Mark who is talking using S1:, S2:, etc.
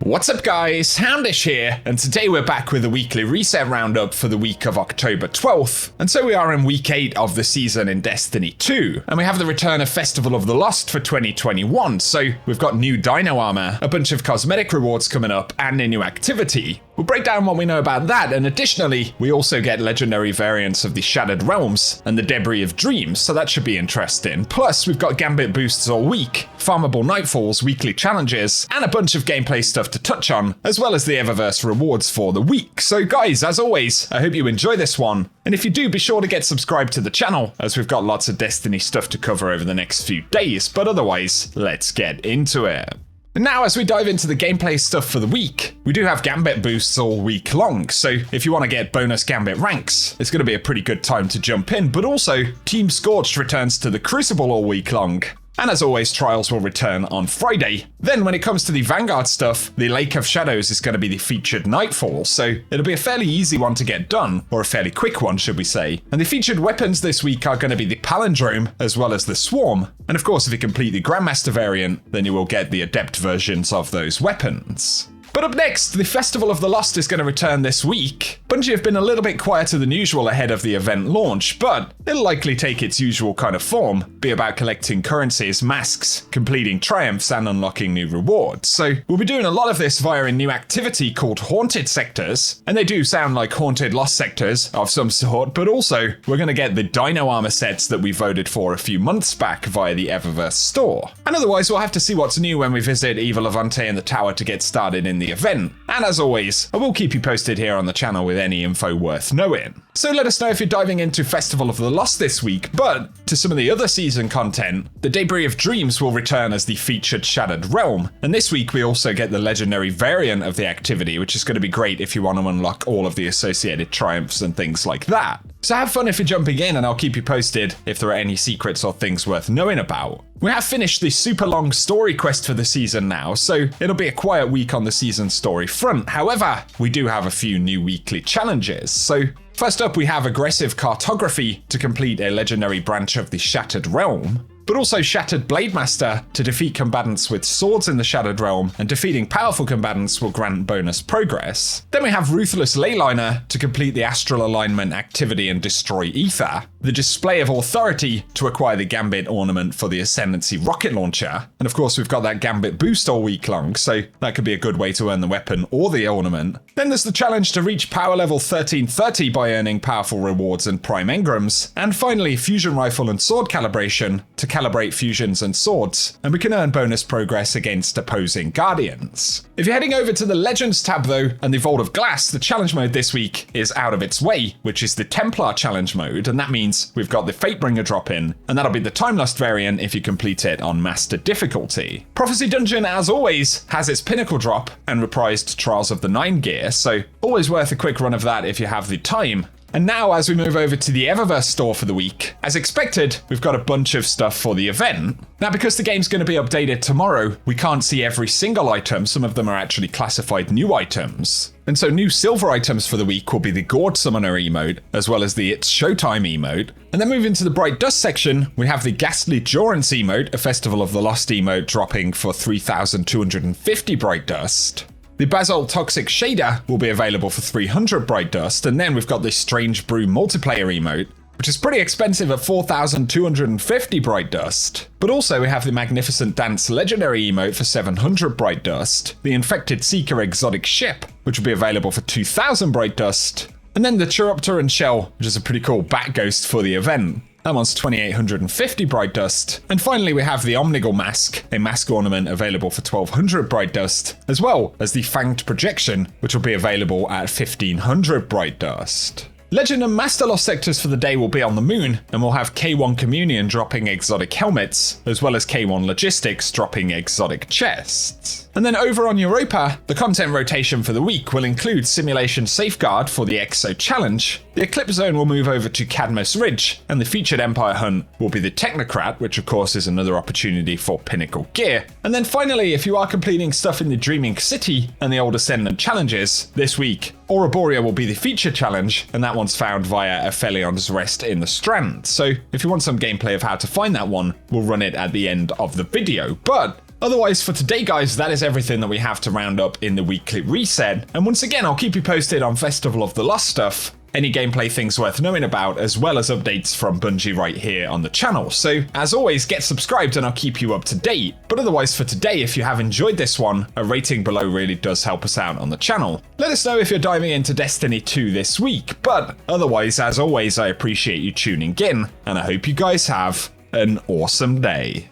S1: What's up guys, Houndish here, and today we're back with a weekly reset roundup for the week of October 12th. And so we are in week 8 of the season in Destiny 2, and we have the return of Festival of the Lost for 2021, so we've got new dino armor, a bunch of cosmetic rewards coming up, and a new activity. We'll break down what we know about that, and additionally, we also get legendary variants of the Shattered Realms and the Debris of Dreams, so that should be interesting. Plus, we've got Gambit boosts all week, farmable Nightfalls, weekly challenges, and a bunch of gameplay stuff to touch on, as well as the Eververse rewards for the week. So guys, as always, I hope you enjoy this one, and if you do, be sure to get subscribed to the channel, as we've got lots of Destiny stuff to cover over the next few days, but otherwise, let's get into it. And now as we dive into the gameplay stuff for the week, we do have Gambit boosts all week long, so if you want to get bonus Gambit ranks, it's going to be a pretty good time to jump in, but also Team Scorched returns to the Crucible all week long. And as always, Trials will return on Friday. Then when it comes to the Vanguard stuff, the Lake of Shadows is going to be the featured Nightfall, so it'll be a fairly easy one to get done, or a fairly quick one should we say. And the featured weapons this week are going to be the Palindrome, as well as the Swarm. And of course, if you complete the Grandmaster variant, then you will get the Adept versions of those weapons. But up next, the Festival of the Lost is going to return this week. Bungie have been a little bit quieter than usual ahead of the event launch, but it'll likely take its usual kind of form, be about collecting currencies, masks, completing triumphs, and unlocking new rewards. So we'll be doing a lot of this via a new activity called Haunted Sectors, and they do sound like haunted lost sectors of some sort, but also we're going to get the dino armor sets that we voted for a few months back via the Eververse store. And otherwise, we'll have to see what's new when we visit Evil Levante and the Tower to get started in the event. And as always, I will keep you posted here on the channel with any info worth knowing. So let us know if you're diving into Festival of the Lost this week, but to some of the other season content, the Debris of Dreams will return as the featured Shattered Realm, and this week we also get the legendary variant of the activity, which is going to be great if you want to unlock all of the associated triumphs and things like that. So have fun if you're jumping in, and I'll keep you posted if there are any secrets or things worth knowing about. We have finished the super long story quest for the season now, so it'll be a quiet week on the season story front. However, we do have a few new weekly challenges. So first up, we have Aggressive Cartography to complete a legendary branch of the Shattered Realm, but also Shattered Blademaster to defeat combatants with swords in the Shattered Realm, and defeating powerful combatants will grant bonus progress. Then we have Ruthless Leyliner to complete the Astral Alignment activity and destroy Ether, the Display of Authority to acquire the Gambit ornament for the Ascendancy rocket launcher, and of course we've got that Gambit boost all week long, so that could be a good way to earn the weapon or the ornament. Then there's the challenge to reach power level 1330 by earning powerful rewards and prime engrams, and finally Fusion Rifle and Sword Calibration to calibrate fusions and swords, and we can earn bonus progress against opposing guardians. If you're heading over to the Legends tab though, and the Vault of Glass, the challenge mode this week is out of its way, which is the Templar challenge mode, and that means we've got the Fatebringer drop in, and that'll be the Time Lust variant if you complete it on Master difficulty. Prophecy Dungeon, as always, has its Pinnacle drop and reprised Trials of the Nine gear, so always worth a quick run of that if you have the time. And now as we move over to the Eververse store for the week, as expected, we've got a bunch of stuff for the event. Now because the game's going to be updated tomorrow, we can't see every single item, some of them are actually classified new items. And so new silver items for the week will be the Gourd Summoner emote, as well as the It's Showtime emote. And then moving to the Bright Dust section, we have the Ghastly Durance emote, a Festival of the Lost emote dropping for 3,250 Bright Dust. The BASALT Toxic Shader will be available for 300 Bright Dust, and then we've got this Strange Brew multiplayer emote, which is pretty expensive at 4,250 Bright Dust. But also we have the Magnificent Dance Legendary emote for 700 Bright Dust, the Infected Seeker Exotic Ship, which will be available for 2,000 Bright Dust, and then the Chiropter and Shell, which is a pretty cool bat ghost for the event. That one's 2,850 Bright Dust. And finally we have the Omnigul Mask, a mask ornament available for 1,200 Bright Dust, as well as the Fanged Projection, which will be available at 1,500 Bright Dust. Legend and Master Lost sectors for the day will be on the moon, and we'll have K1 Communion dropping exotic helmets, as well as K1 Logistics dropping exotic chests. And then over on Europa, the content rotation for the week will include Simulation Safeguard for the EXO Challenge, the Eclipse Zone will move over to Cadmus Ridge, and the featured Empire Hunt will be the Technocrat, which of course is another opportunity for Pinnacle gear. And then finally, if you are completing stuff in the Dreaming City and the Old Ascendant challenges this week, Ouroborea will be the feature challenge, and that one's found via Aphelion's Rest in the Strand. So if you want some gameplay of how to find that one, we'll run it at the end of the video. But Otherwise, for today, guys, that is everything that we have to round up in the weekly reset. And once again, I'll keep you posted on Festival of the Lost stuff, any gameplay things worth knowing about, as well as updates from Bungie right here on the channel. So, as always, get subscribed and I'll keep you up to date. But otherwise, for today, if you have enjoyed this one, a rating below really does help us out on the channel. Let us know if you're diving into Destiny 2 this week. But otherwise, as always, I appreciate you tuning in, and I hope you guys have an awesome day.